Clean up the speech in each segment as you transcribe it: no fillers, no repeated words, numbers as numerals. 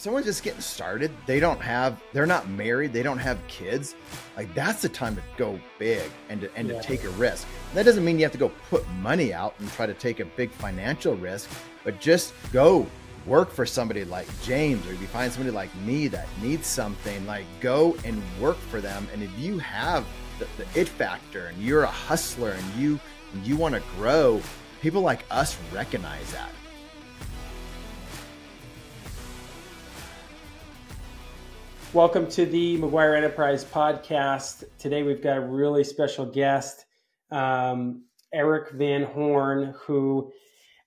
someone's just getting started, they're not married, they don't have kids, like that's the time to go big and to take a risk. That doesn't mean you have to go put money out and try to take a big financial risk, but just go work for somebody like James, or if you find somebody like me that needs something, like go and work for them. And if you have the it factor and you're a hustler and you want to grow, people like us recognize that. Welcome to the McGuire Enterprise podcast. Today we've got a really special guest, Erik Van Horn, who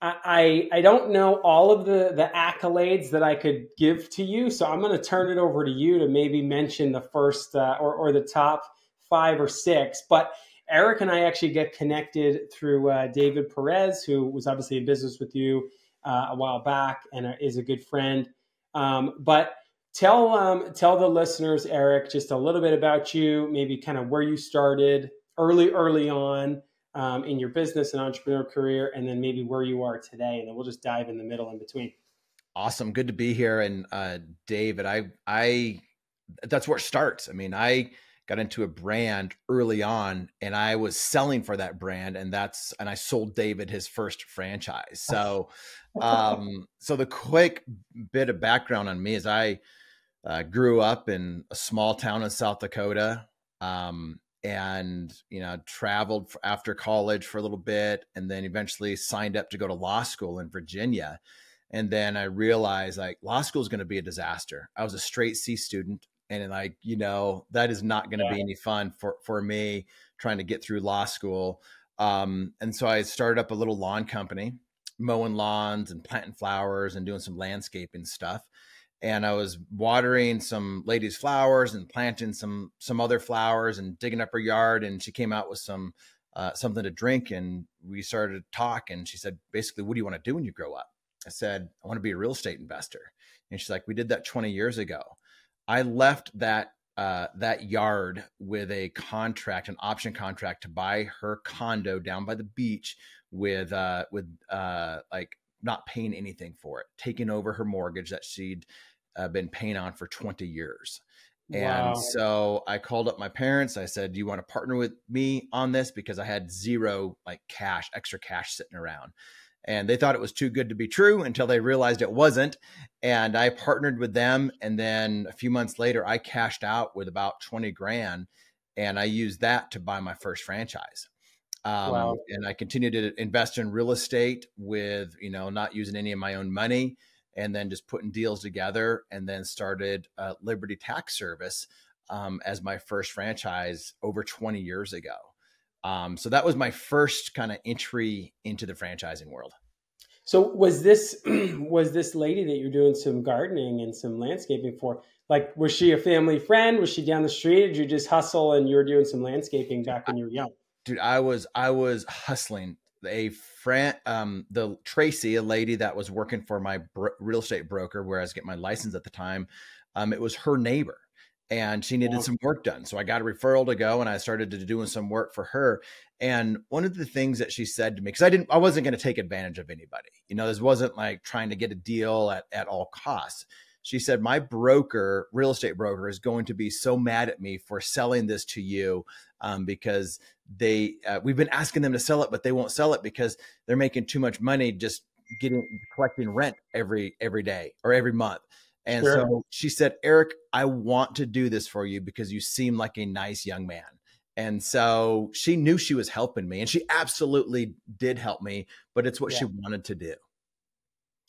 I don't know all of the accolades that I could give to you, so I'm going to turn it over to you to maybe mention the first or the top 5 or 6. But Erik and I actually get connected through David Perez, who was obviously in business with you a while back and is a good friend. But tell the listeners, Erik, just a little bit about you, maybe kind of where you started early on in your business and entrepreneur career, and then maybe where you are today, and then we'll just dive in the middle in between. Awesome, good to be here. And David, I that's where it starts. I mean, I got into a brand early on, and I was selling for that brand, and I sold David his first franchise. So, so the quick bit of background on me is I grew up in a small town in South Dakota, and traveled after college for a little bit, and then eventually signed up to go to law school in Virginia. And then I realized like law school is going to be a disaster. I was a straight C student, and like that is not going to be any fun for me trying to get through law school. And so I started up a little lawn company, mowing lawns and planting flowers and doing some landscaping stuff. And I was watering some lady's flowers and planting some other flowers and digging up her yard. And she came out with some something to drink, and we started to talk. And she said, basically, what do you want to do when you grow up? I said, I want to be a real estate investor. And she's like, we did that 20 years ago. I left that yard with a contract, an option contract to buy her condo down by the beach with like not paying anything for it, taking over her mortgage that she'd been paying on for 20 years. Wow. And so I called up my parents. I said, do you want to partner with me on this? Because I had zero like extra cash sitting around. And they thought it was too good to be true until they realized it wasn't. And I partnered with them. And then a few months later, I cashed out with about 20 grand. And I used that to buy my first franchise. Wow. And I continued to invest in real estate with, not using any of my own money, and then just putting deals together, and then started Liberty Tax Service as my first franchise over 20 years ago. So that was my first kind of entry into the franchising world. So was this lady that you're doing some gardening and some landscaping for, like, was she a family friend? Was she down the street? Did you just hustle and you were doing some landscaping back when you were young? Dude, I was hustling. A friend, the Tracy, a lady that was working for my real estate broker, where I was getting my license at the time, it was her neighbor, and she needed some work done. So I got a referral to go, and I started doing some work for her. And one of the things that she said to me, because I wasn't going to take advantage of anybody, this wasn't like trying to get a deal at all costs. She said, my real estate broker is going to be so mad at me for selling this to you because we've been asking them to sell it, but they won't sell it because they're making too much money just collecting rent every day or every month. And Sure. So she said, Erik, I want to do this for you because you seem like a nice young man. And so she knew she was helping me, and she absolutely did help me, but it's what she wanted to do.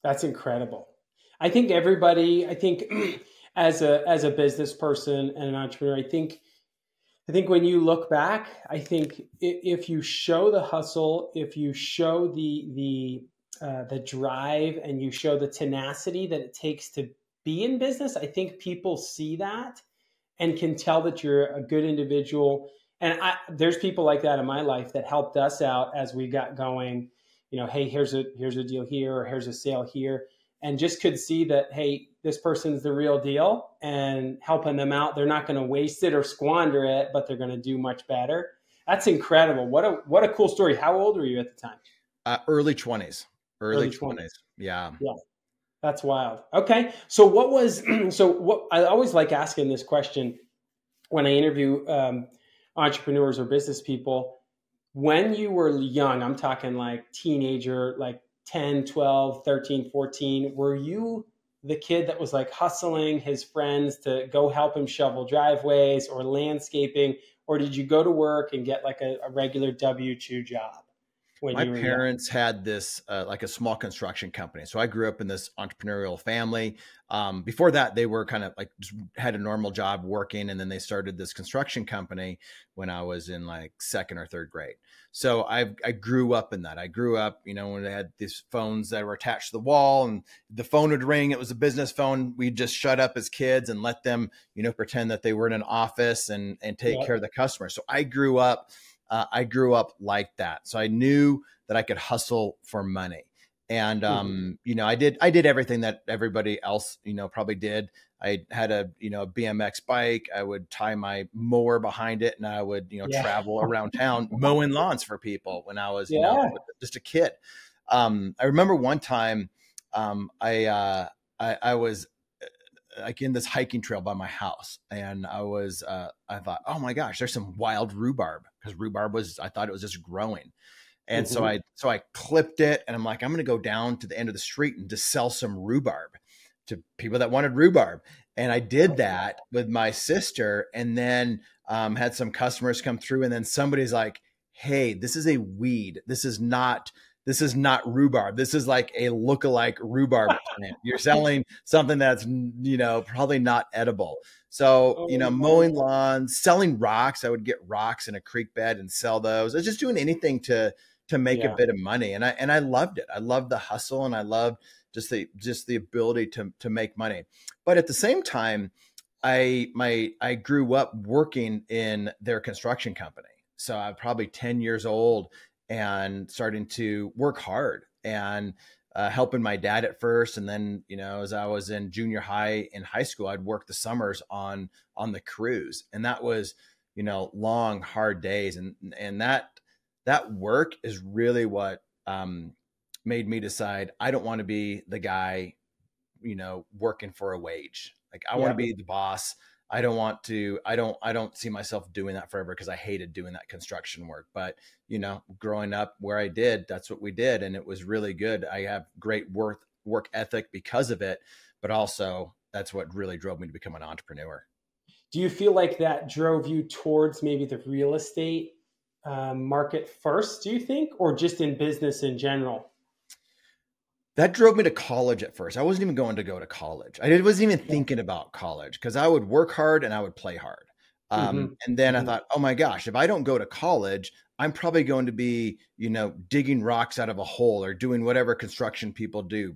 That's incredible. I think as a business person and an entrepreneur, I think when you look back, I think if you show the hustle, if you show the drive, and you show the tenacity that it takes to be in business, I think people see that and can tell that you're a good individual. And there's people like that in my life that helped us out as we got going. Hey, here's a deal here, or here's a sale here. And just could see that, hey, this person's the real deal, and helping them out. They're not going to waste it or squander it, but they're going to do much better. That's incredible. What a cool story. How old were you at the time? Early 20s. Early 20s. Yeah. That's wild. Okay. So what was, so what I always like asking this question when I interview entrepreneurs or business people. When you were young, I'm talking like teenager, like 10, 12, 13, 14, were you the kid that was like hustling his friends to go help him shovel driveways or landscaping? Or did you go to work and get like a regular W-2 job when My you were young? parents had this like a small construction company. So I grew up in this entrepreneurial family. Before that, they were kind of like just had a normal job working. And then they started this construction company when I was in like second or third grade. So I grew up in that. I grew up, when they had these phones that were attached to the wall and the phone would ring. It was a business phone. We'd just shut up as kids and let them, pretend that they were in an office and take Yeah. care of the customer. So I grew up like that. So I knew that I could hustle for money. And, Mhm. I did everything that everybody else, probably did. I had a BMX bike. I would tie my mower behind it and I would, Yeah. travel around town mowing lawns for people when I was, Yeah. just a kid. I remember one time, I was like in this hiking trail by my house. And I thought, oh my gosh, there's some wild rhubarb, because I thought it was just growing. And so Mhm. I clipped it and I'm like, I'm going to go down to the end of the street and just sell some rhubarb to people that wanted rhubarb. And I did that with my sister, and then had some customers come through, and then somebody's like, hey, this is a weed. This is not rhubarb. This is like a lookalike rhubarb plant. You're selling something that's, probably not edible. So, Oh my mowing God. lawns, selling rocks. I would get rocks in a creek bed and sell those. I was just doing anything to make a Yeah. bit of money. And I loved it. I loved the hustle, and I loved just the ability to make money. But at the same time, I grew up working in their construction company. So I'm probably 10 years old and starting to work hard and helping my dad at first. And then, as I was in junior high and high school, I'd work the summers on the cruise. And that was, long, hard days. And that work is really what made me decide I don't want to be the guy, working for a wage. Like I want to Yeah. be the boss. I don't see myself doing that forever, because I hated doing that construction work. But, growing up where I did, that's what we did. And it was really good. I have great work ethic because of it, but also that's what really drove me to become an entrepreneur. Do you feel like that drove you towards maybe the real estate market first, do you think, or just in business in general? That drove me to college at first. I wasn't even going to go to college. I wasn't even Yeah. thinking about college, because I would work hard and I would play hard. Hmm. And then I Hmm. thought, oh my gosh, if I don't go to college, I'm probably going to be, digging rocks out of a hole or doing whatever construction people do,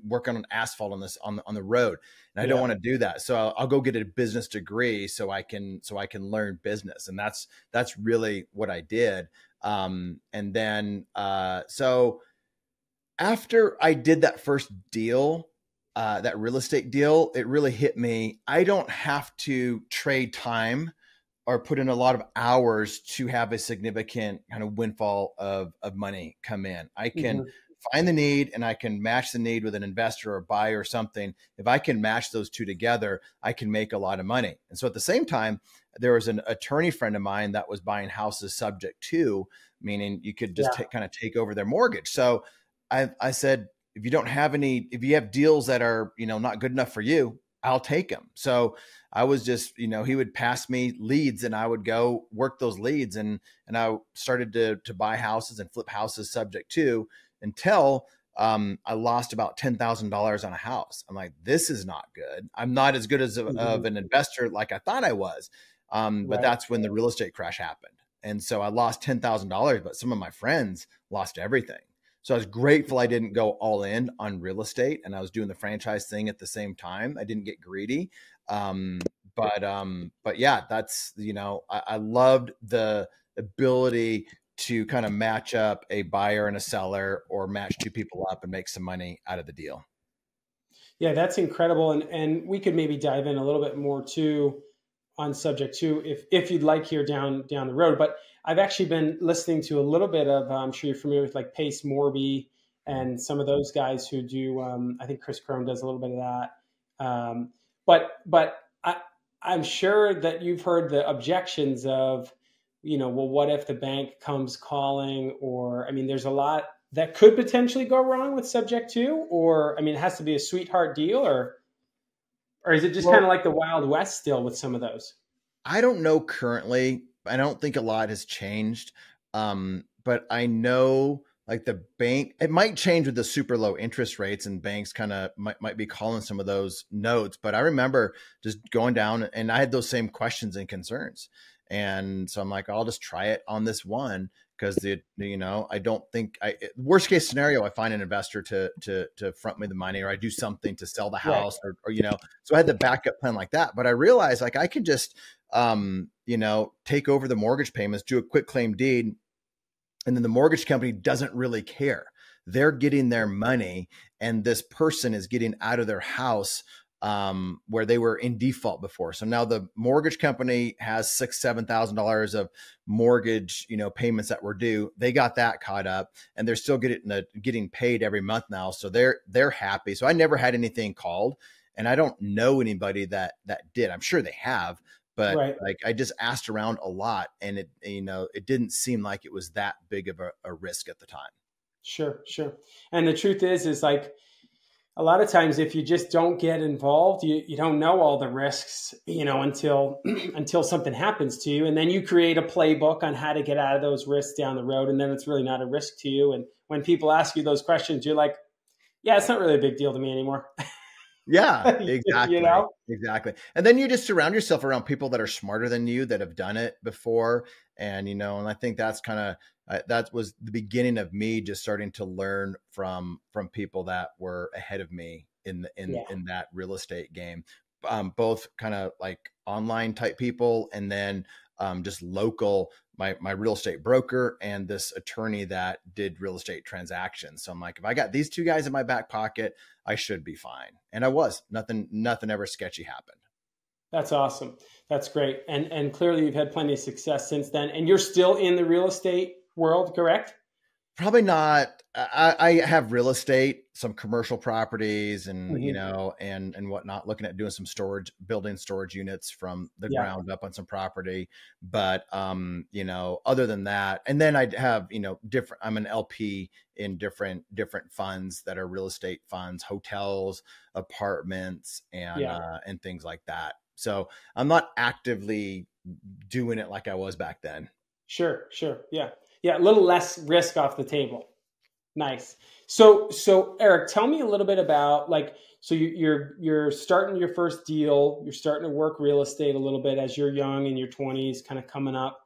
working on asphalt on the road. And I don't Yeah. want to do that. So I'll go get a business degree so I can learn business. And that's really what I did. And then so after I did that first deal, that real estate deal, it really hit me. I don't have to trade time or put in a lot of hours to have a significant kind of windfall of money come in. I can Hmm. find the need and I can match the need with an investor or buyer or something. If I can match those two together, I can make a lot of money. And so at the same time, there was an attorney friend of mine that was buying houses subject to, meaning you could just Yeah. kind of take over their mortgage. So I said, if you have deals that are, not good enough for you, I'll take them. So I was just, he would pass me leads and I would go work those leads. And I started to buy houses and flip houses subject to, until I lost about $10,000 on a house. I'm like, this is not good. I'm not as good as Hmm. of an investor like I thought I was. But Right. that's when the real estate crash happened. And so I lost $10,000, but some of my friends lost everything. So I was grateful I didn't go all in on real estate, and I was doing the franchise thing at the same time. I didn't get greedy. But yeah, that's, I loved the ability to kind of match up a buyer and a seller, or match two people up and make some money out of the deal. Yeah, that's incredible. And we could maybe dive in a little bit more too on subject two if you'd like here down the road. But I've actually been listening to a little bit of I'm sure you're familiar with like Pace Morby and some of those guys who do. I think Chris Crone does a little bit of that. But I'm sure that you've heard the objections of, well, what if the bank comes calling? Or, I mean, there's a lot that could potentially go wrong with subject to, or, I mean, it has to be a sweetheart deal, or is it just kind of like the Wild West still with some of those? I don't know currently. I don't think a lot has changed. But I know like the bank, it might change with the super low interest rates, and banks kind of might be calling some of those notes. But I remember just going down and I had those same questions and concerns. And so I'm like, I'll just try it on this one, because I don't think worst case scenario, I find an investor to front me the money, or I do something to sell the house, or so I had the backup plan like that. But I realized like I could just, take over the mortgage payments, do a quick claim deed. And then the mortgage company doesn't really care. They're getting their money, and this person is getting out of their house where they were in default before. So now the mortgage company has $6,000-7,000 of mortgage, payments that were due. They got that caught up, and they're still getting paid every month now. So they're happy. So I never had anything called, and I don't know anybody that did. I'm sure they have, but like I just asked around a lot, and it didn't seem like it was that big of a risk at the time. Sure. And the truth is like, a lot of times, if you just don't get involved, you don't know all the risks, until something happens to you. And then you create a playbook on how to get out of those risks down the road. And then it's really not a risk to you. And when people ask you those questions, you're like, yeah, it's not really a big deal to me anymore. Yeah, exactly. Exactly. And then you just surround yourself around people that are smarter than you, that have done it before. And, and I think that's that was the beginning of me just starting to learn from people that were ahead of me in that real estate game. Both kind of like online type people, and then just local, my real estate broker and this attorney that did real estate transactions. So I'm like, if I got these two guys in my back pocket, I should be fine. And I was. Nothing ever sketchy happened. That's awesome. That's great. And clearly you've had plenty of success since then. And you're still in the real estate world, correct? Probably not. I have real estate, some commercial properties, and and whatnot. Looking at doing some building storage units from the ground up on some property. But other than that, and then I'd have different. I'm an LP in different funds that are real estate funds, hotels, apartments, and things like that. So I'm not actively doing it like I was back then. Sure. Yeah, a little less risk off the table. Nice. So Erik, tell me a little bit about so you're starting your first deal. You're starting to work real estate a little bit as you're young, in your 20s, kind of coming up.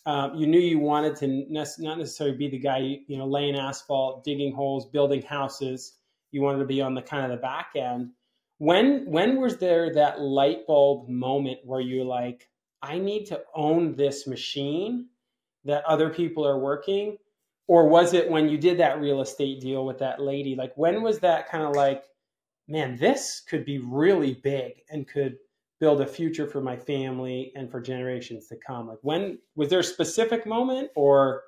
You knew you wanted to not necessarily be the guy, laying asphalt, digging holes, building houses. You wanted to be on the kind of the back end. When was there that light bulb moment where you're like, I need to own this machine that other people are working? Or was it when you did that real estate deal with that lady? Like, when was that kind of like, man, this could be really big and could build a future for my family and for generations to come? Like, when was there a specific moment, or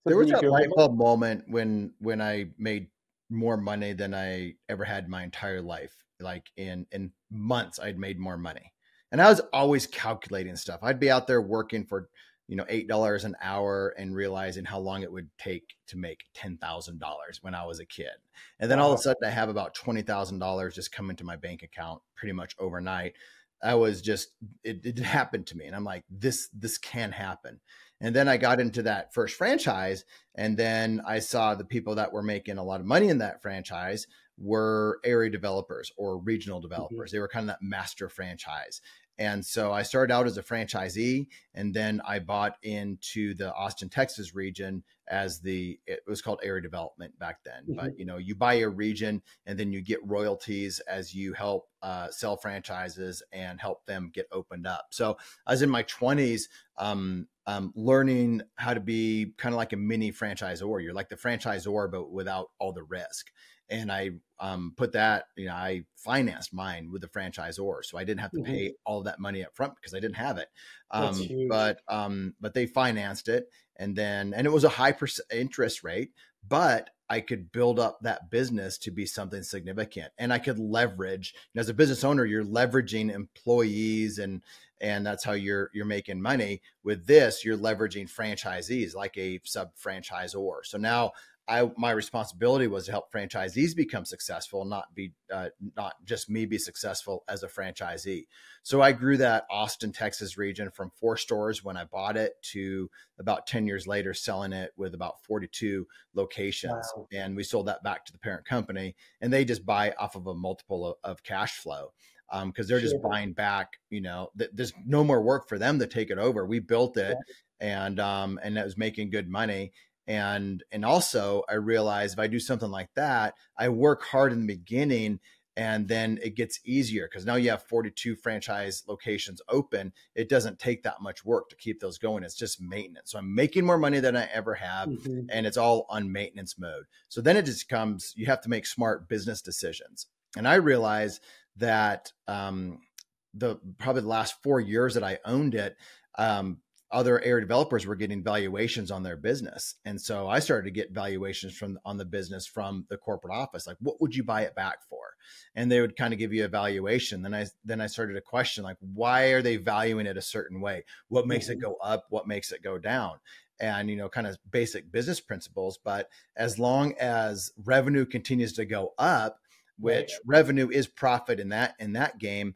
there was that light bulb moment when I made more money than I ever had in my entire life. Like in months, I'd made more money, and I was always calculating stuff. I'd be out there working for $8 an hour and realizing how long it would take to make $10,000 when I was a kid. And then all of a sudden I have about $20,000 just come into my bank account pretty much overnight. I was just, it happened to me. And I'm like, this can happen. And then I got into that first franchise, and then I saw the people that were making a lot of money in that franchise were area developers or regional developers. They were kind of that master franchise. And so I started out as a franchisee, and then I bought into the Austin, Texas region it was called area development back then. But, you buy a region and then you get royalties as you help sell franchises and help them get opened up. So I was in my 20s, learning how to be kind of like a mini franchisor. You're like the franchisor, but without all the risk. And I put that, I financed mine with the franchisor. So I didn't have to pay all of that money up front because I didn't have it. But they financed it. And it was a high interest rate, but I could build up that business to be something significant, and I could leverage. And as a business owner, you're leveraging employees, and that's how you're making money. With this, you're leveraging franchisees like a sub franchisor. So now my responsibility was to help franchisees become successful, not just me be successful as a franchisee. So I grew that Austin, Texas region from 4 stores when I bought it to about 10 years later, selling it with about 42 locations. Wow. And we sold that back to the parent company, and they just buy off of a multiple of cash flow. Because they're just buying back, there's no more work for them to take it over. We built it, and it was making good money. And also I realized if I do something like that, I work hard in the beginning, and then it gets easier because now you have 42 franchise locations open. It doesn't take that much work to keep those going. It's just maintenance. So I'm making more money than I ever have, and it's all on maintenance mode. So then it just comes, you have to make smart business decisions. And I realized that probably the last 4 years that I owned it, other area developers were getting valuations on their business. And so I started to get valuations on the business from the corporate office. Like, what would you buy it back for? And they would kind of give you a valuation. Then I started to question, like, why are they valuing it a certain way? What makes it go up? What makes it go down? And, kind of basic business principles. But as long as revenue continues to go up, which revenue is profit in that game,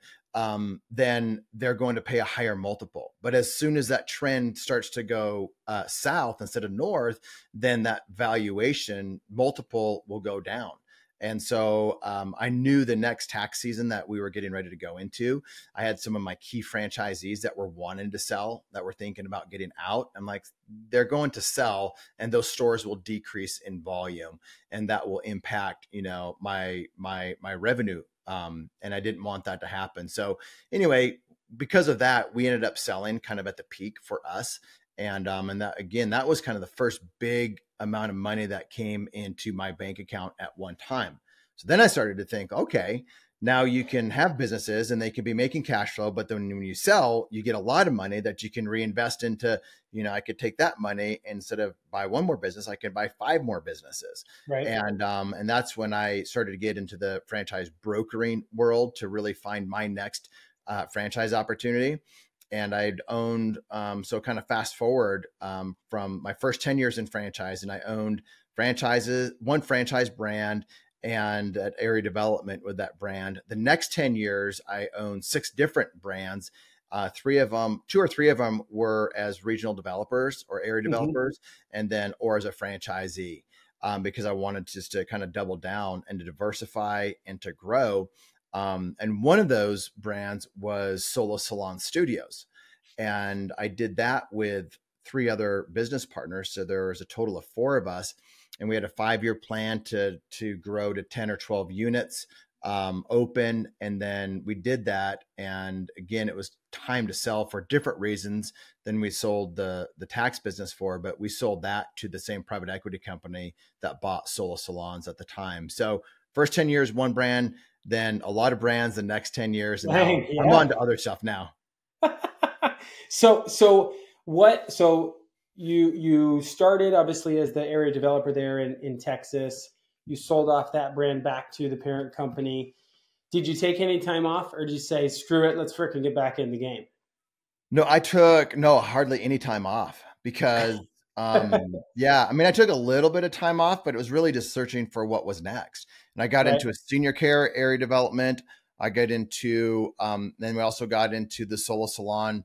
then they're going to pay a higher multiple. But as soon as that trend starts to go south instead of north, then that valuation multiple will go down. And so I knew the next tax season that we were getting ready to go into, I had some of my key franchisees that were wanting to sell, that were thinking about getting out. I'm like, they're going to sell, and those stores will decrease in volume, and that will impact, my revenue. And I didn't want that to happen. So anyway, because of that, we ended up selling kind of at the peak for us. And that, again, that was kind of the first big amount of money that came into my bank account at one time. So then I started to think, okay, now you can have businesses and they can be making cash flow, but then when you sell, you get a lot of money that you can reinvest into, I could take that money, instead of buy one more business, I could buy 5 more businesses. Right. And that's when I started to get into the franchise brokering world to really find my next franchise opportunity. And I'd owned, so kind of fast forward from my first 10 years in franchise, and I owned one franchise brand, and at area development with that brand. The next 10 years, I owned 6 different brands. 2 or 3 of them were as regional developers or area developers, or as a franchisee, because I wanted just to kind of double down and to diversify and to grow. And one of those brands was Solo Salon Studios. And I did that with 3 other business partners. So there was a total of 4 of us. And we had a 5-year plan to grow to 10 or 12 units open. And then we did that. And again, it was time to sell for different reasons than we sold the tax business for, but we sold that to the same private equity company that bought Solo Salons at the time. So first 10 years, one brand, then a lot of brands the next 10 years. And now I'm on to other stuff now. So you started obviously as the area developer there in Texas. You sold off that brand back to the parent company. Did you take any time off, or did you say, screw it, let's fricking get back in the game? No, I took hardly any time off because, I took a little bit of time off, but it was really just searching for what was next. And I got into a senior care area development. I got into, then we also got into the Solo Salon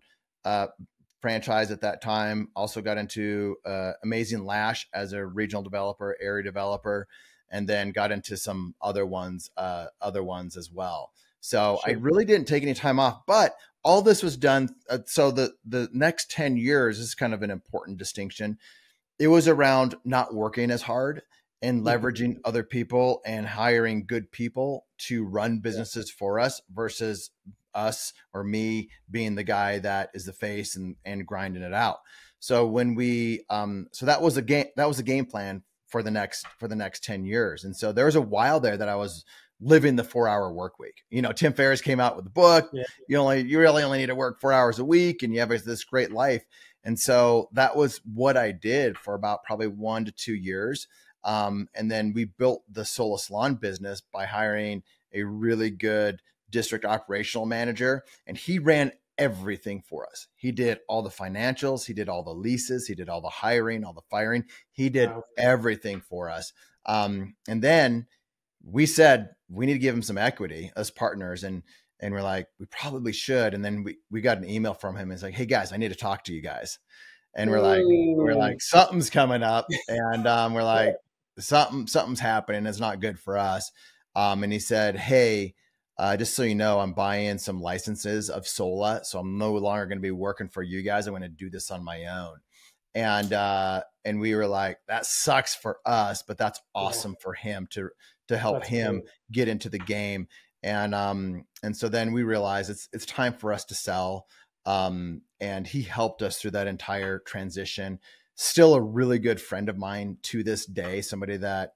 franchise at that time. Also got into Amazing Lash as a regional developer, area developer, and then got into some other ones as well. So I really didn't take any time off, but all this was done. So the next 10 years is kind of an important distinction. It was around not working as hard and leveraging other people and hiring good people to run businesses for us versus us or me being the guy that is the face and grinding it out. So when we, so that was a game plan for the next 10 years. And so there was a while there that I was living the 4-hour work week. Tim Ferriss came out with the book. Yeah. You really only need to work 4 hours a week and you have this great life. And so that was what I did for about probably 1 to 2 years. And then we built the Sola Salon business by hiring a really good district operational manager, and he ran everything for us. He did all the financials, he did all the leases, he did all the hiring, all the firing. He did everything for us. And then we said we need to give him some equity as partners, and we're like, we probably should. And then we got an email from him. It's like, hey guys, I need to talk to you guys. And we're like, something's coming up, and we're like, something's happening. It's not good for us. And he said, hey, just so you know, I'm buying some licenses of Sola, so I'm no longer going to be working for you guys. I'm going to do this on my own. And we were like, that sucks for us, but that's awesome for him to help him get into the game. And so then we realized it's time for us to sell. And he helped us through that entire transition. Still a really good friend of mine to this day, somebody that,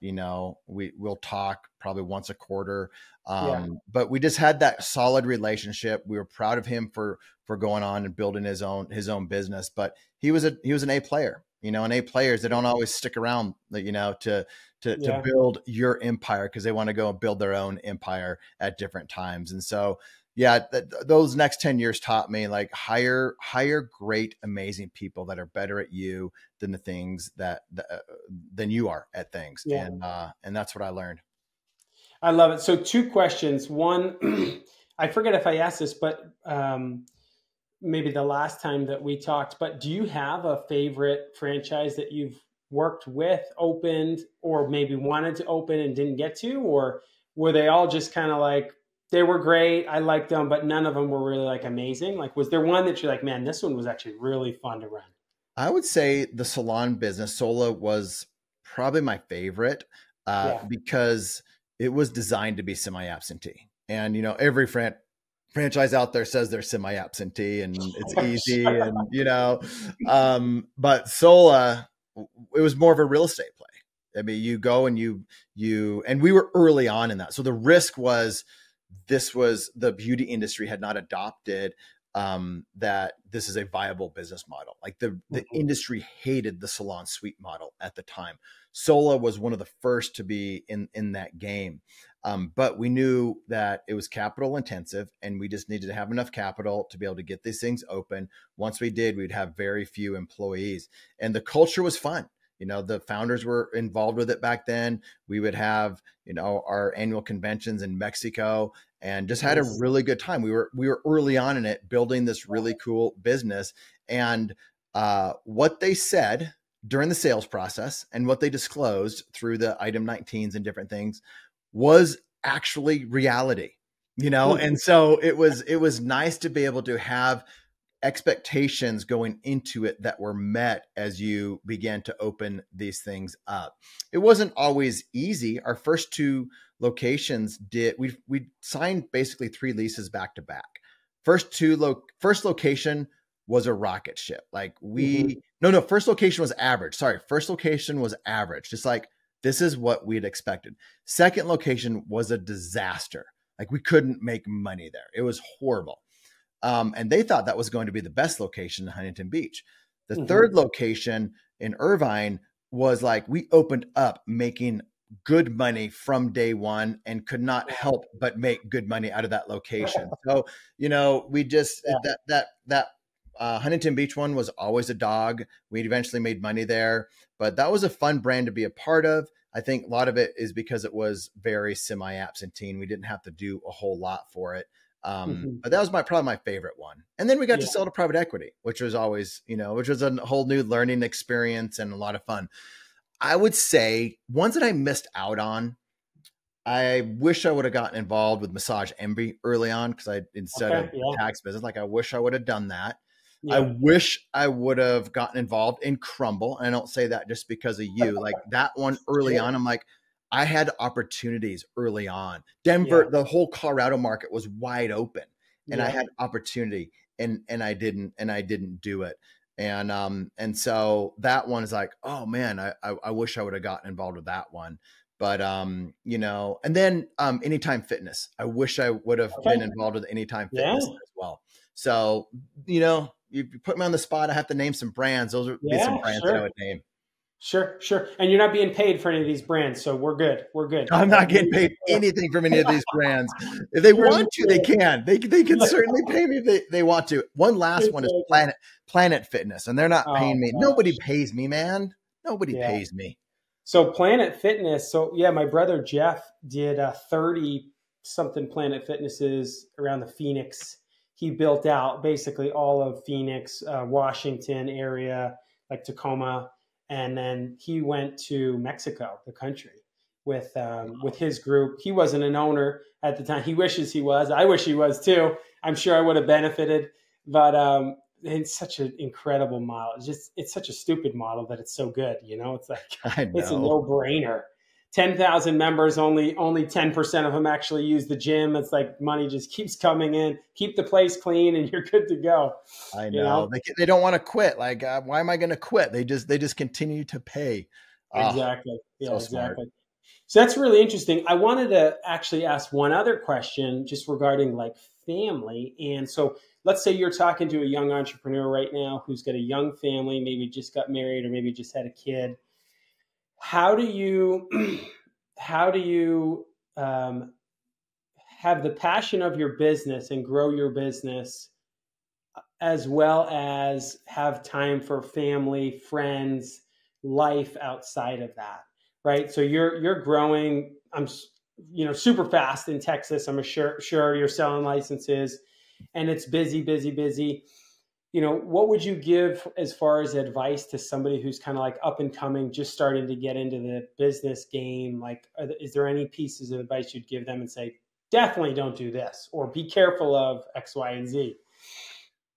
you know, we'll talk probably once a quarter. But we just had that solid relationship. We were proud of him for going on and building his own business, but he was an A player, you know, and A players, they don't always stick around, you know, to build your empire, because they want to go and build their own empire at different times. And so, those next 10 years taught me, like, hire great, amazing people that are better at you than the things than you are at things. And that's what I learned. I love it. So 2 questions. One, I forget if I asked this, but maybe the last time that we talked, but do you have a favorite franchise that you've worked with, opened, or maybe wanted to open and didn't get to? Or were they all just kind of like, they were great, I liked them, but none of them were really like amazing? Like, was there one that you're like, man, this one was actually really fun to run? I would say the salon business, Sola, was probably my favorite because it was designed to be semi-absentee. And, you know, every franchise out there says they're semi-absentee and it's easy and, you know, but Sola, it was more of a real estate play. I mean, you go and and we were early on in that. So the risk was, the beauty industry had not adopted that this is a viable business model. Like the industry hated the salon suite model at the time. Sola was one of the first to be in that game. But we knew that it was capital intensive, and we just needed to have enough capital to be able to get these things open. Once we did, we'd have very few employees, and the culture was fun. You know, the founders were involved with it back then. We would have, you know, our annual conventions in Mexico, and just had a really good time. We were early on in it, building this really cool business. And what they said during the sales process and what they disclosed through the item 19s and different things was actually reality, you know? And so it was nice to be able to have expectations going into it that were met as you began to open these things up. It wasn't always easy. Our first 2 locations we signed basically 3 leases back to back. First location was a rocket ship. Like first location was average. Sorry. First location was average. Just like, this is what we'd expected. Second location was a disaster. Like, we couldn't make money there. It was horrible. And they thought that was going to be the best location in Huntington Beach. The third location in Irvine was like, we opened up making good money from day one and could not help but make good money out of that location. So, you know, we just, that Huntington Beach one was always a dog. We eventually made money there, but that was a fun brand to be a part of. I think a lot of it is because it was very semi-absentee. We didn't have to do a whole lot for it. But that was probably my favorite one. And then we got to sell to private equity, which was always, you know, which was a whole new learning experience and a lot of fun. I would say ones that I missed out on, I wish I would have gotten involved with Massage Envy early on, because instead of tax business, like, I wish I would have done that. I wish I would have gotten involved in Crumble. And I don't say that just because of you. Like, that one early on, I'm like, I had opportunities early on. Denver, the whole Colorado market was wide open, and I had opportunity, and I didn't do it. And so that one is like, oh man, I wish I would have gotten involved with that one. But, you know, and then Anytime Fitness, I wish I would have been involved with Anytime Fitness as well. So, you know, you put me on the spot, I have to name some brands. Those would be some brands that I would name. Sure, sure. And you're not being paid for any of these brands, so we're good. We're good. I'm not getting paid anything from any of these brands. If they want to, they can. They can certainly pay me if they want to. One last one is Planet Fitness, and they're not paying me. Nobody pays me, man. Nobody pays me. So Planet Fitness. So yeah, my brother Jeff did 30 something Planet Fitnesses around the Phoenix. He built out basically all of Phoenix, Washington area, like Tacoma. And then he went to Mexico, the country, with his group. He wasn't an owner at the time. He wishes he was. I wish he was too. I'm sure I would have benefited. But it's such an incredible model. It's such a stupid model that it's so good. You know, it's like it's a no-brainer. 10,000 members, only 10% of them actually use the gym. It's like money just keeps coming in. Keep the place clean, and you're good to go. I know, you know? They don't want to quit. Like, why am I going to quit? They just continue to pay. Exactly. Yeah, so exactly. So that's really interesting. I wanted to actually ask one other question, just regarding like family. And so, let's say you're talking to a young entrepreneur right now who's got a young family, maybe just got married or maybe just had a kid. How do you have the passion of your business and grow your business, as well as have time for family, friends, life outside of that, right? So you're growing, super fast in Texas. I'm sure you're selling licenses, and it's busy. You know, what would you give as far as advice to somebody who's kind of like up and coming, just starting to get into the business game? Like, is there any pieces of advice you'd give them and say, definitely don't do this, or be careful of X, Y, and Z?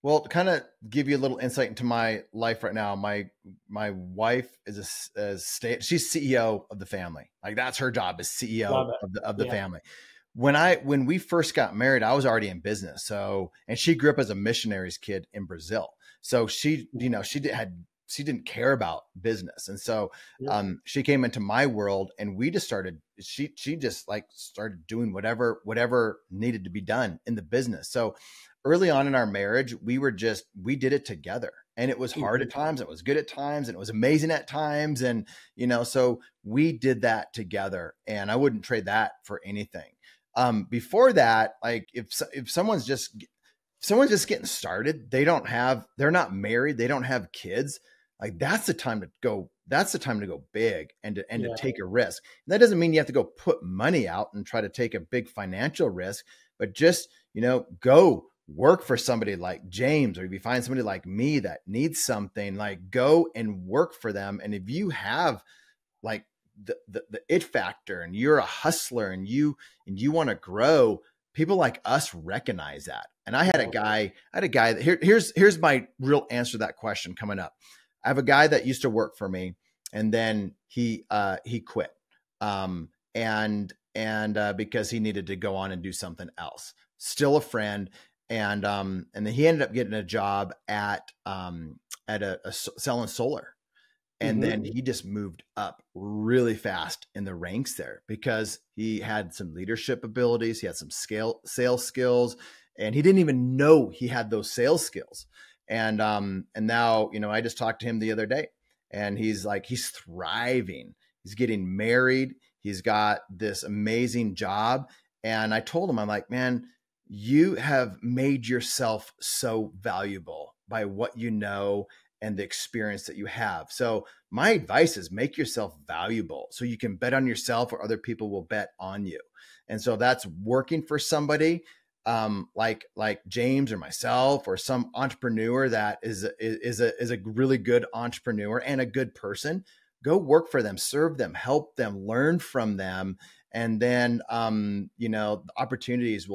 Well, to kind of give you a little insight into my life right now, my wife is she's CEO of the family. Like, that's her job, is CEO of the family. When we first got married, I was already in business. So, and she grew up as a missionary's kid in Brazil. So she didn't care about business. And so, she came into my world, and we just started, she just like started doing whatever needed to be done in the business. So early on in our marriage, we did it together, and it was hard at times. It was good at times, and it was amazing at times. And, so we did that together, and I wouldn't trade that for anything. Before that, like if someone's just getting started, they're not married, they don't have kids, like that's the time to go big and to take a risk. And that doesn't mean you have to go put money out and try to take a big financial risk, but just, go work for somebody like James, or if you find somebody like me that needs something, like go and work for them. And if you have like the it factor, and you're a hustler, and you want to grow, people like us recognize that. And I had a guy that here's my real answer to that question coming up. I have a guy that used to work for me, and then he quit. Because he needed to go on and do something else. Still a friend. And then he ended up getting a job at selling solar. And then he just moved up really fast in the ranks there, because he had some leadership abilities. He had some sales skills, and he didn't even know he had those sales skills. And now, I just talked to him the other day, and he's thriving. He's getting married. He's got this amazing job. And I told him, I'm like, man, you have made yourself so valuable by what you know and the experience that you have. So my advice is make yourself valuable so you can bet on yourself, or other people will bet on you. And so that's working for somebody like James or myself, or some entrepreneur that is a really good entrepreneur and a good person. Go work for them, serve them, help them, learn from them. And then, the opportunities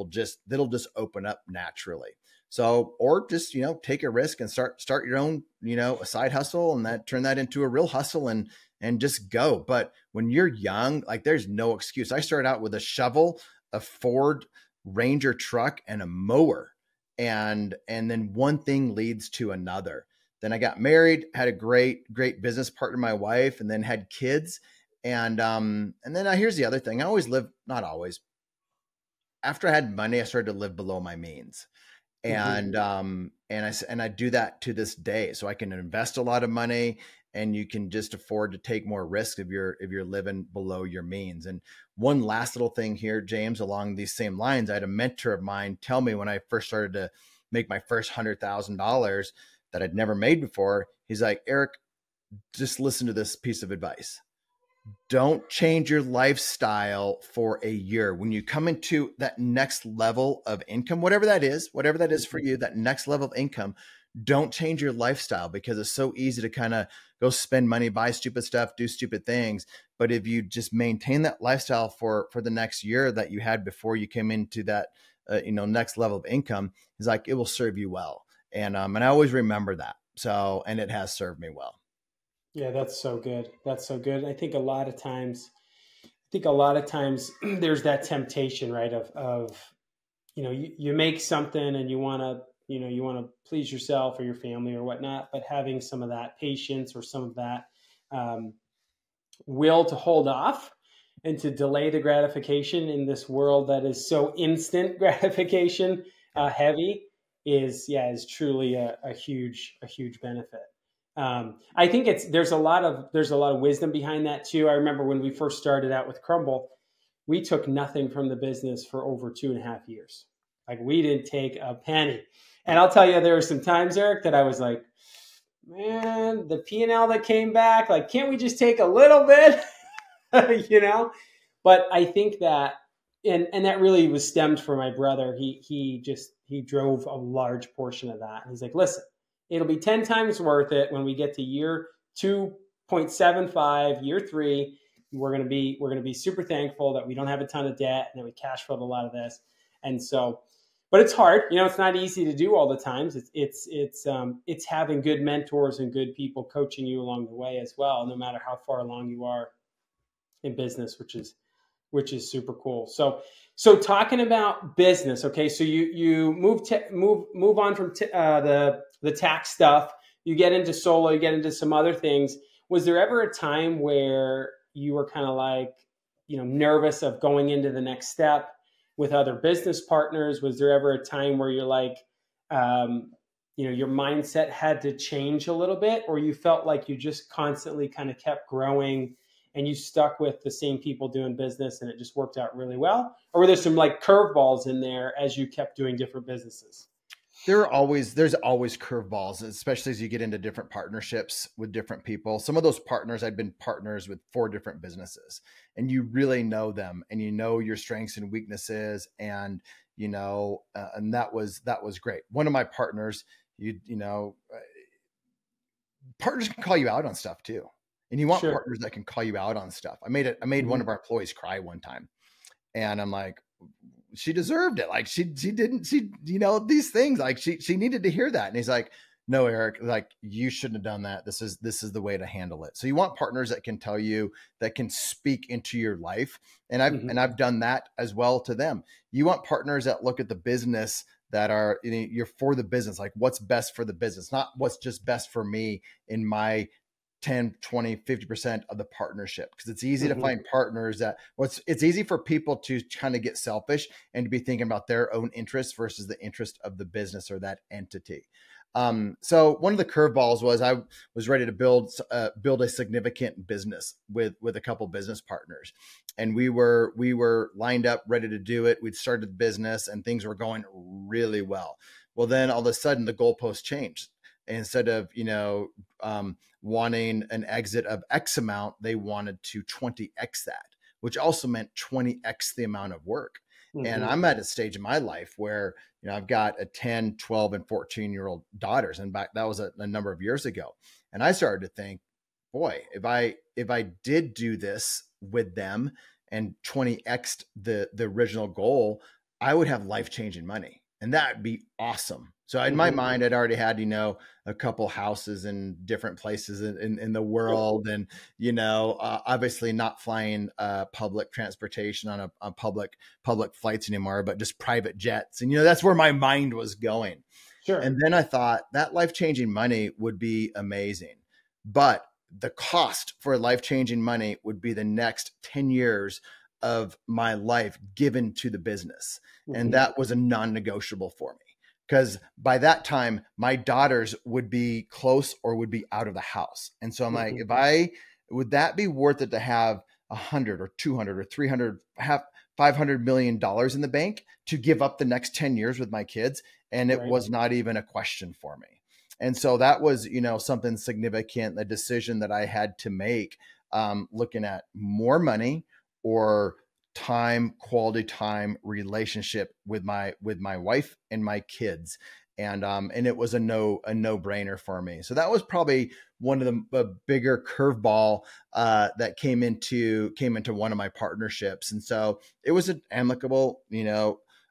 that'll just open up naturally. So, or just, take a risk and start your own, a side hustle, and turn that into a real hustle, and just go. But when you're young, like, there's no excuse. I started out with a shovel, a Ford Ranger truck, and a mower. And then one thing leads to another. Then I got married, had a great business partner, my wife, and then had kids. And then here's the other thing. I always lived, not always. After I had money, I started to live below my means. And I do that to this day. So I can invest a lot of money, and you can just afford to take more risk if you're living below your means. And one last little thing here, James, along these same lines, I had a mentor of mine tell me when I first started to make my first $100,000 that I'd never made before. He's like, Erik, just listen to this piece of advice. Don't change your lifestyle for a year. When you come into that next level of income, whatever that is for you, that next level of income, don't change your lifestyle, because it's so easy to kind of go spend money, buy stupid stuff, do stupid things. But if you just maintain that lifestyle for the next year that you had before you came into that, next level of income, is like, it will serve you well. And I always remember that. So, and it has served me well. Yeah, that's so good. That's so good. I think a lot of times there's that temptation, right? Of you make something and you want to please yourself or your family or whatnot, but having some of that patience or some of that will to hold off and to delay the gratification in this world that is so instant gratification heavy is truly a huge benefit. I think there's a lot of wisdom behind that too. I remember when we first started out with Crumble, we took nothing from the business for over 2.5 years. Like, we didn't take a penny. And I'll tell you, there were some times, Erik, that I was like, man, the P&L that came back, like, can't we just take a little bit? But I think that, and that really was stemmed from my brother. He drove a large portion of that. And he's like, listen, it'll be 10 times worth it when we get to year 2.75, year 3. We're going to be super thankful that we don't have a ton of debt and that we cash flowed a lot of this. And so, but it's hard. It's not easy to do all the times. It's having good mentors and good people coaching you along the way as well, no matter how far along you are in business, which is super cool. So talking about business, okay. So you move on from the tax stuff. You get into solo. You get into some other things. Was there ever a time where you were kind of like, nervous of going into the next step with other business partners? Was there ever a time where you're like, your mindset had to change a little bit, or you felt like you just constantly kind of kept growing and you stuck with the same people doing business and it just worked out really well? Or were there some like curveballs in there as you kept doing different businesses? There's always curveballs, especially as you get into different partnerships with different people. Some of those partners, I've been partners with 4 different businesses, and you really know them and you know your strengths and weaknesses. And, and that was great. One of my partners, partners can call you out on stuff too. And you want partners that can call you out on stuff. I made one of our employees cry one time, and I'm like, she deserved it. Like, she didn't, these things, like she needed to hear that. And he's like, no, Erik, like, you shouldn't have done that. This is the way to handle it. So you want partners that can tell you, that can speak into your life. And I've done that as well to them. You want partners that look at the business, that are, you're for the business, like what's best for the business, not what's just best for me in my 10, 20, 50% of the partnership. Because it's easy to find partners that it's easy for people to kind of get selfish and to be thinking about their own interests versus the interest of the business or that entity. So one of the curveballs was I was ready to build a significant business with a couple business partners, and we were lined up, ready to do it. We'd started the business and things were going really well. Well, then all of a sudden the goalpost changed. Instead of, wanting an exit of X amount, they wanted to 20X that, which also meant 20X the amount of work. And I'm at a stage in my life where, I've got a 10, 12, and 14-year-old daughters. And that was a number of years ago. And I started to think, boy, if I did do this with them and 20X'd the original goal, I would have life-changing money. And that'd be awesome. So in my mind, I'd already had, a couple houses in different places in the world. And, obviously not flying public transportation on public flights anymore, but just private jets. And, that's where my mind was going. Sure. And then I thought that life-changing money would be amazing. But the cost for life-changing money would be the next 10 years of my life given to the business. And that was a non-negotiable for me. because by that time my daughters would be close or would be out of the house. And so I'm like, would that be worth it to have 100 or 200 or 300, have $500 million in the bank to give up the next 10 years with my kids? And it was not even a question for me. And so that was, something significant, a decision that I had to make, looking at more money or time, quality time, relationship with my wife and my kids. And it was a no-brainer for me. So that was probably one of the bigger curveball that came into one of my partnerships. And so it was an amicable,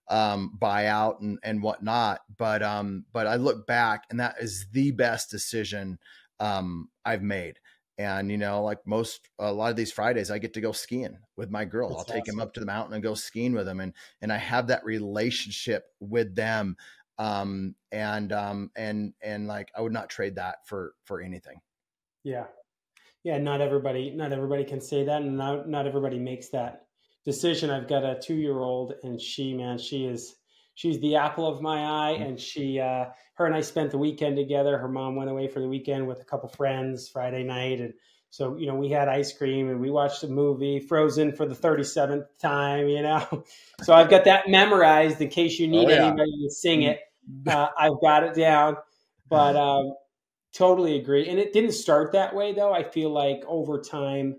buyout and whatnot. But I look back and that is the best decision I've made. And, like a lot of these Fridays, I get to go skiing with my girls. I'll take them up to the mountain and go skiing with them. And I have that relationship with them. And like, I would not trade that for anything. Yeah. Yeah. Not everybody can say that. And not everybody makes that decision. I've got a 2-year-old and she's the apple of my eye. And her and I spent the weekend together. Her mom went away for the weekend with a couple friends Friday night. And so, we had ice cream and we watched a movie, Frozen, for the 37th time, So I've got that memorized in case you need anybody to sing it. I've got it down, but totally agree. And it didn't start that way, though. I feel like over time,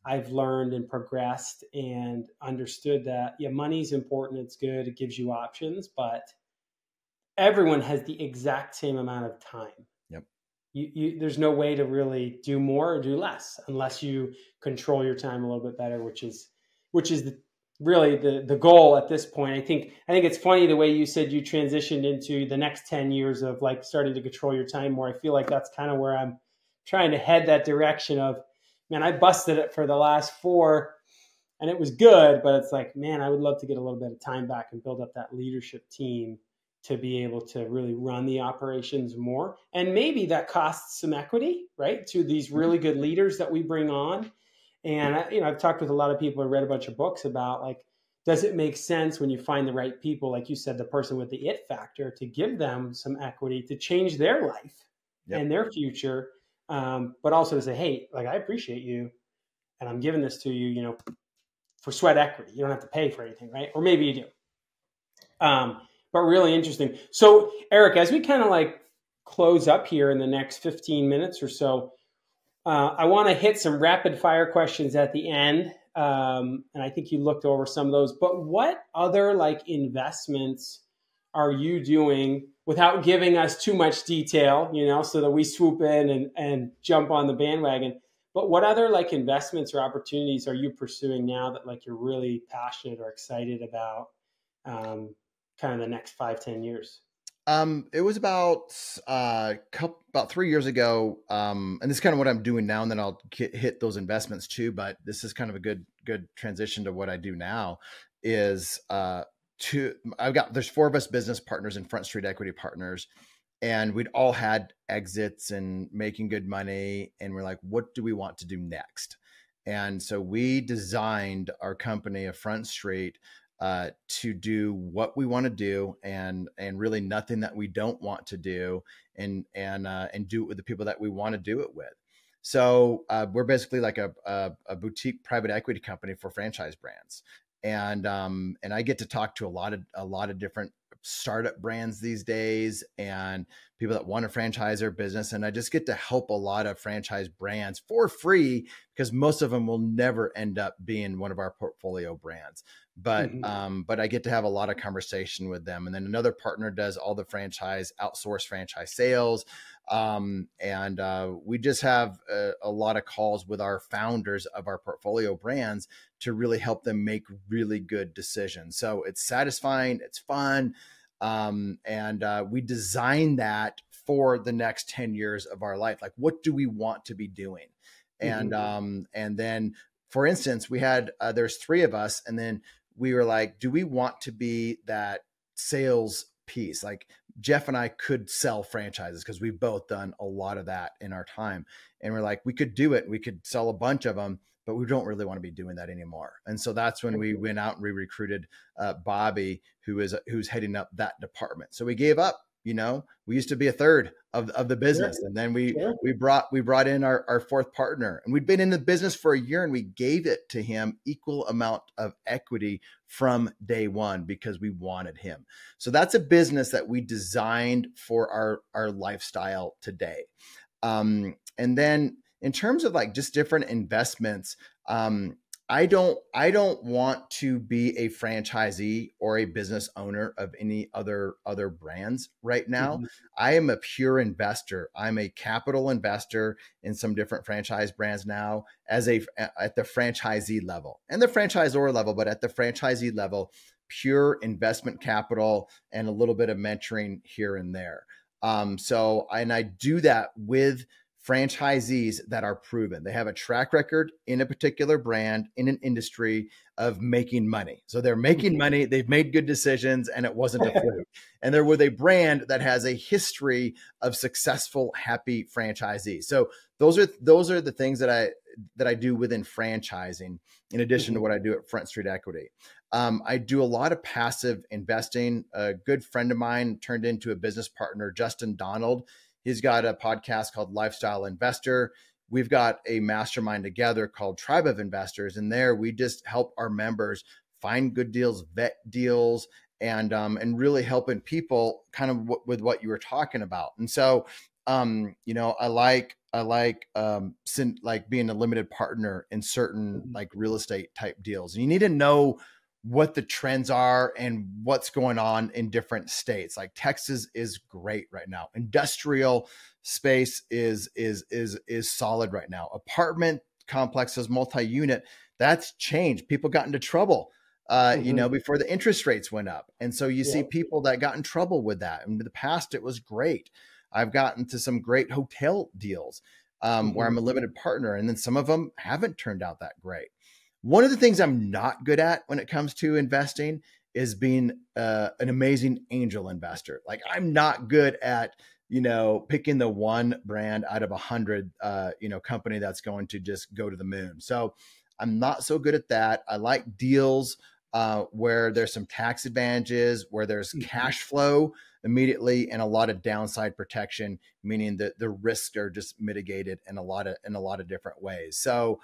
I've learned and progressed and understood that, money's important. It's good. It gives you options, but everyone has the exact same amount of time. Yep. There's no way to really do more or do less unless you control your time a little bit better, which is really the goal at this point. I think it's funny the way you said you transitioned into the next 10 years of like starting to control your time more. I feel like that's kind of where I'm trying to head that direction of, man, I busted it for the last 4 and it was good, but it's like, man, I would love to get a little bit of time back and build up that leadership team to be able to really run the operations more. And maybe that costs some equity, right? To these really good leaders that we bring on. And I've talked with a lot of people and read a bunch of books about like, does it make sense when you find the right people, like you said, the person with the it factor, to give them some equity to change their life and their future? But also to say, hey, like, I appreciate you and I'm giving this to you, for sweat equity. You don't have to pay for anything, right? Or maybe you do. But really interesting. So Erik, as we kind of like close up here in the next 15 minutes or so, I want to hit some rapid fire questions at the end. And I think you looked over some of those, but what other like investments are you doing without giving us too much detail, so that we swoop in and jump on the bandwagon? But what other like investments or opportunities are you pursuing now that like you're really passionate or excited about, kind of the next 5-10 years? It was about 3 years ago. And this is kind of what I'm doing now, and then I'll hit those investments too. But this is kind of a good transition to what I do now is, there's 4 of us business partners and Front Street Equity Partners, and we'd all had exits and making good money. And we're like, what do we want to do next? And so we designed our company of Front Street to do what we want to do and really nothing that we don't want to do, and do it with the people that we want to do it with. So we're basically like a boutique private equity company for franchise brands. And I get to talk to a lot of different startup brands these days and people that want to franchise their business. And I just get to help a lot of franchise brands for free because most of them will never end up being one of our portfolio brands. But I get to have a lot of conversation with them. And then another partner does all the outsourced franchise sales. And we just have a lot of calls with our founders of our portfolio brands to really help them make really good decisions. So it's satisfying, it's fun. And we design that for the next 10 years of our life. Like, what do we want to be doing? And then, for instance, we had, there's 3 of us. And then we were like, do we want to be that sales piece? Like Jeff and I could sell franchises because we've both done a lot of that in our time. And we're like, we could do it. We could sell a bunch of them, but we don't really want to be doing that anymore. And so that's when we went out and we recruited Bobby, who's heading up that department. So we gave up. We used to be a third of the business. And then we brought in our fourth partner, and we'd been in the business for a year, and we gave it to him equal amount of equity from day one because we wanted him. So that's a business that we designed for our lifestyle today. And then in terms of like just different investments, I don't want to be a franchisee or a business owner of any other brands right now. Mm-hmm. I am a pure investor. I'm a capital investor in some different franchise brands now at the franchisee level and the franchisor level, but at the franchisee level, pure investment capital and a little bit of mentoring here and there. And I do that with franchisees that are proven. They have a track record in a particular brand, in an industry of making money. So they're making money, they've made good decisions, and it wasn't a fluke. And they're with a brand that has a history of successful, happy franchisees. So those are the things that I do within franchising, in addition to what I do at Front Street Equity. I do a lot of passive investing. A good friend of mine turned into a business partner, Justin Donald. He's got a podcast called Lifestyle Investor. We've got a mastermind together called Tribe of Investors. And there we just help our members find good deals, vet deals, and really helping people kind of with what you were talking about. And so, I like being a limited partner in certain like real estate type deals. And you need to know what the trends are and what's going on in different states. Like Texas is great right now. Industrial space is solid right now. Apartment complexes, multi-unit, that's changed. People got into trouble, before the interest rates went up. And so you see people that got in trouble with that. In the past, it was great. I've gotten to some great hotel deals where I'm a limited partner, and then some of them haven't turned out that great. One of the things I'm not good at when it comes to investing is being an amazing angel investor. Like I'm not good at, picking the one brand out of 100, company that's going to just go to the moon. So I'm not so good at that. I like deals where there's some tax advantages, where there's cash flow immediately and a lot of downside protection, meaning that the risks are just mitigated in a lot of different ways. So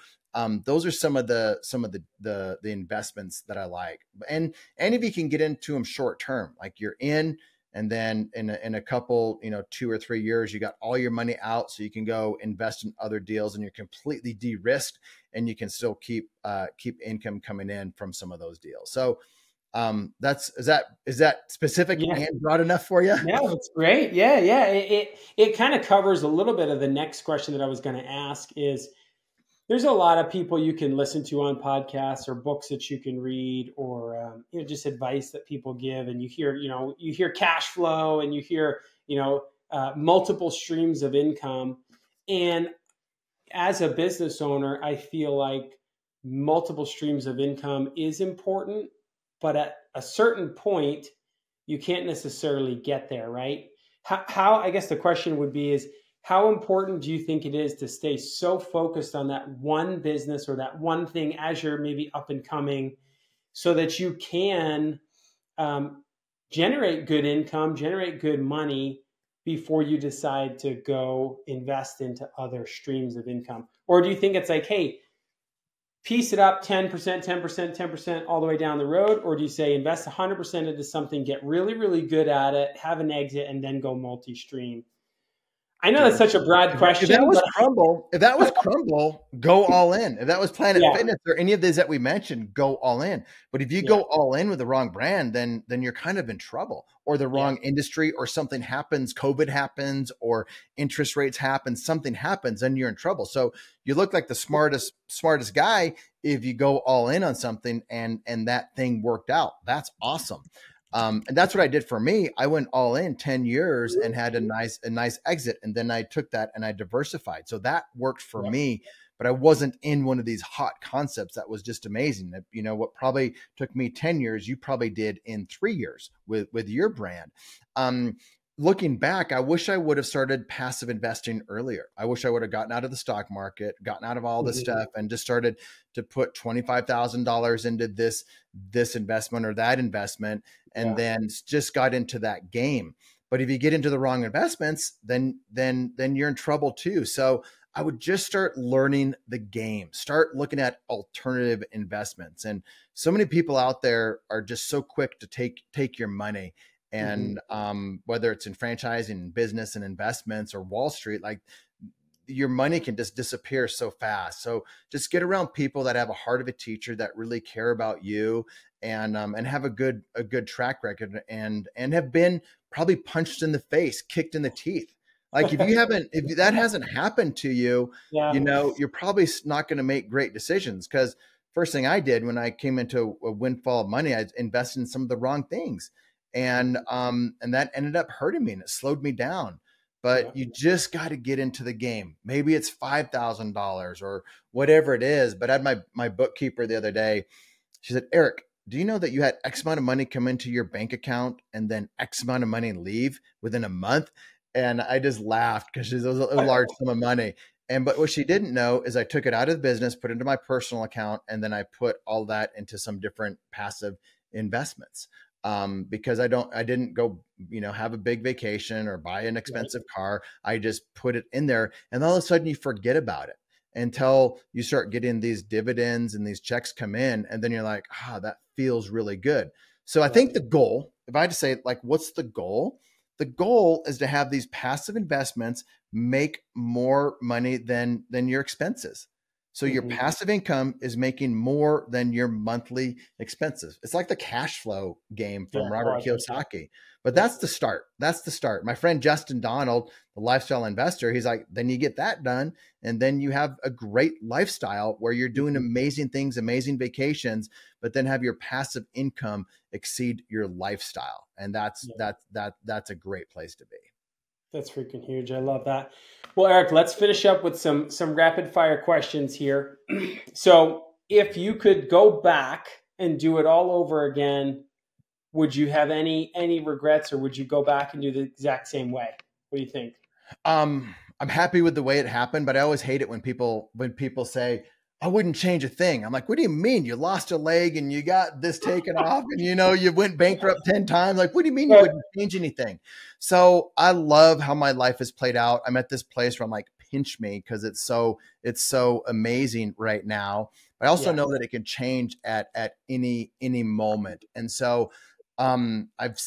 those are some of the investments that I like. And if you can get into them short term, like you're in, and then in a couple, 2 or 3 years, you got all your money out, so you can go invest in other deals, and you're completely de-risked, and you can still keep income coming in from some of those deals. So is that specific and broad enough for you? Yeah, that's great. Yeah. It kind of covers a little bit of the next question that I was going to ask is, there's a lot of people you can listen to on podcasts or books that you can read, or just advice that people give, and you hear cash flow, and you hear multiple streams of income. And as a business owner, I feel like multiple streams of income is important, but at a certain point, you can't necessarily get there, right? How I guess the question would be is, how important do you think it is to stay so focused on that one business or that one thing as you're maybe up and coming, so that you can generate good income, generate good money before you decide to go invest into other streams of income? Or do you think it's like, hey, piece it up 10%, 10%, 10% all the way down the road? Or do you say invest 100% into something, get really, really good at it, have an exit, and then go multi-stream? I know that's such a broad question. If that was Crumble, go all in. If that was Planet Fitness or any of these that we mentioned, go all in. But if you go all in with the wrong brand, then you're kind of in trouble, or the wrong industry, or something happens, COVID happens, or interest rates happen, something happens, then you're in trouble. So you look like the smartest guy if you go all in on something and that thing worked out. That's awesome. And that's what I did for me. I went all in 10 years and had a nice exit. And then I took that and I diversified. So that worked for me, but I wasn't in one of these hot concepts that was just amazing. That, what probably took me 10 years, you probably did in 3 years with your brand. looking back, I wish I would have started passive investing earlier. I wish I would have gotten out of the stock market, gotten out of all this Mhm. stuff, and just started to put $25,000 into this investment or that investment, and Yeah. then just got into that game. But if you get into the wrong investments, then you're in trouble too. So I would just start learning the game, start looking at alternative investments. And so many people out there are just so quick to take your money. Mhm. And whether it's in franchising, business and investments, or Wall Street, like your money can just disappear so fast. So just get around people that have a heart of a teacher, that really care about you, and have a good track record, and have been probably punched in the face, kicked in the teeth. Like if that hasn't happened to you, Yeah. you're probably not going to make great decisions. Because first thing I did when I came into a windfall of money, I invested in some of the wrong things, and that ended up hurting me, and it slowed me down. Yeah. But you just got to get into the game. Maybe it's $5,000 or whatever it is. But I had my bookkeeper the other day. She said, Erik, do you know that you had X amount of money come into your bank account and then X amount of money leave within a month? And I just laughed because it was a large sum of money. But what she didn't know is I took it out of the business, put it into my personal account, and then I put all that into some different passive investments. Because I didn't go, have a big vacation or buy an Right. expensive car. I just put it in there, and all of a sudden you forget about it until you start getting these dividends and these checks come in. And then you're like, that feels really good. So I Yeah. think the goal, if I had to say, like, what's the goal? The goal is to have these passive investments make more money than your expenses. So your Mhm. passive income is making more than your monthly expenses. It's like the cash flow game Yeah. from Oh, Robert I like that. Kiyosaki. But Yeah. that's the start. That's the start. My friend Justin Donald, the lifestyle investor, he's like, then you get that done. And then you have a great lifestyle where you're doing Mhm. amazing things, amazing vacations, but then have your passive income exceed your lifestyle. And Yeah. that's a great place to be. That's freaking huge. I love that. Well, Erik, let's finish up with some rapid fire questions here. So, if you could go back and do it all over again, would you have any regrets, or would you go back and do the exact same way? What do you think? I'm happy with the way it happened, but I always hate it when people say, I wouldn't change a thing. I'm like, what do you mean? You lost a leg and you got this taken off and you went bankrupt 10 times. Like, what do you mean you Right. wouldn't change anything? So I love how my life has played out. I'm at this place where I'm like, pinch me, because it's so amazing right now. But I also Yeah. know that it can change at any moment. And so I've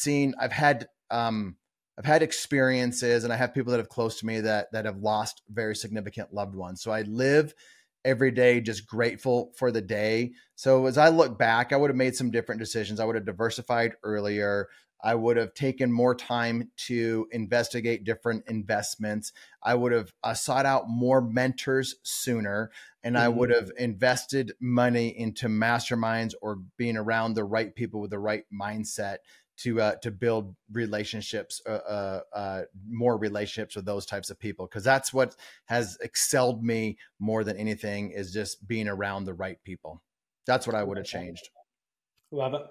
had experiences, and I have people that have close to me that have lost very significant loved ones. So I live every day just grateful for the day. So as I look back, I would have made some different decisions. I would have diversified earlier. I would have taken more time to investigate different investments. I would have sought out more mentors sooner, and I would Mhm. have invested money into masterminds or being around the right people with the right mindset to build relationships, more relationships with those types of people, because that's what has excelled me more than anything, is just being around the right people. That's what I would have changed. Love it.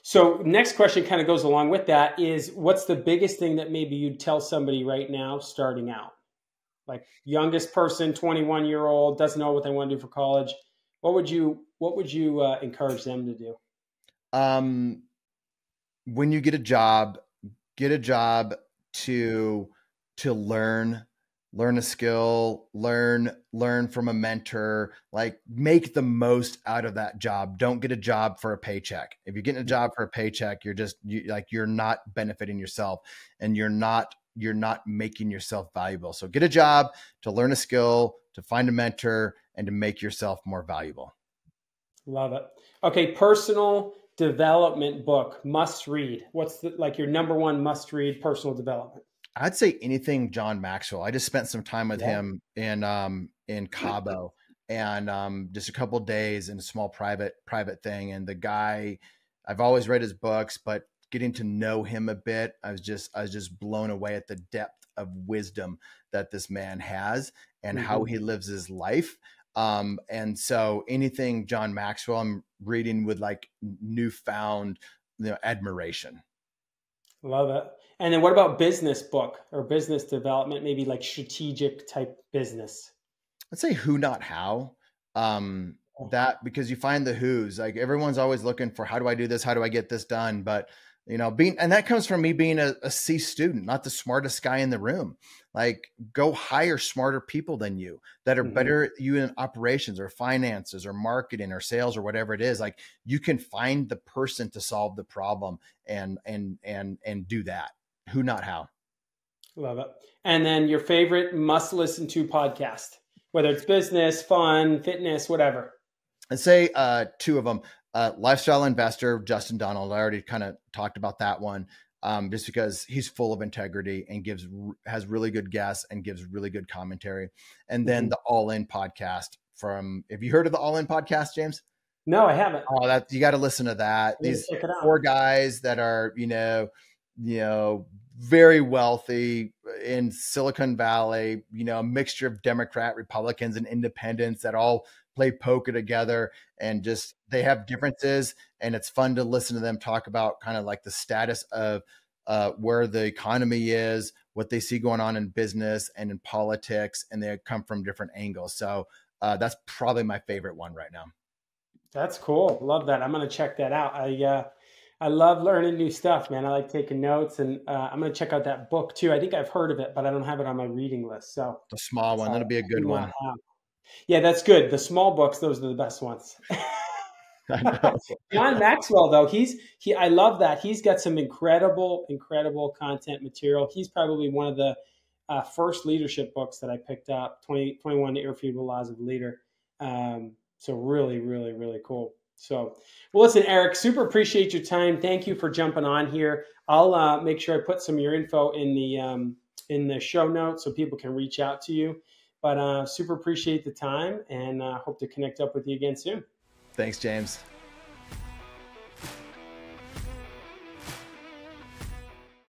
So, next question kind of goes along with that is, what's the biggest thing that maybe you'd tell somebody right now starting out? Like, youngest person, 21-year-old, doesn't know what they want to do for college. What would you encourage them to do? Um, when you get a job to learn a skill, learn from a mentor, like make the most out of that job. Don't get a job for a paycheck. If you're getting a job for a paycheck, you're not benefiting yourself, and you're not making yourself valuable. So get a job to learn a skill, to find a mentor, and to make yourself more valuable. Love it. Okay, personal development book must read. What's like your number one must read personal development? I'd say anything John Maxwell. I just spent some time with Yeah. him in Cabo, and just a couple of days in a small private thing. And the guy, I've always read his books, but getting to know him a bit, I was just blown away at the depth of wisdom that this man has and how Hmm. he lives his life. And so anything John Maxwell, I'm reading with like newfound, admiration. Love it. And then what about business book or business development, maybe like strategic type business? Let's say who, not how. That, because you find the who's, like everyone's always looking for, how do I do this? How do I get this done? But and that comes from me being a C student, not the smartest guy in the room. Like, go hire smarter people than you that are better at you in operations or finances or marketing or sales or whatever it is. Like, you can find the person to solve the problem and do that. Who, not how. Love it. And then your favorite must listen to podcast, whether it's business, fun, fitness, whatever. Let's say two of them. Lifestyle Investor, Justin Donald. I already kind of talked about that one, just because he's full of integrity and has really good guests and gives really good commentary. And then the All In podcast have you heard of the All In podcast, James? No, I haven't. Oh, you got to listen to that. These 4 guys that are, very wealthy in Silicon Valley, a mixture of Democrat, Republicans, and independents that all play poker together, and just, they have differences, and it's fun to listen to them talk about kind of like the status of where the economy is, what they see going on in business and in politics, and they come from different angles. So that's probably my favorite one right now. That's cool. Love that. I'm going to check that out. I love learning new stuff, man. I like taking notes, and I'm going to check out that book too. I think I've heard of it, but I don't have it on my reading list. So the small one, that'll be a good one. Yeah, that's good. The small books, those are the best ones. I know. John Maxwell, though, I love that. He's got some incredible content material. He's probably one of the first leadership books that I picked up, 21 Irrefutable Laws of a Leader. So really, really, really cool. So, well, listen, Erik, super appreciate your time. Thank you for jumping on here. I'll make sure I put some of your info in the show notes so people can reach out to you. But super appreciate the time, and hope to connect up with you again soon. Thanks, James.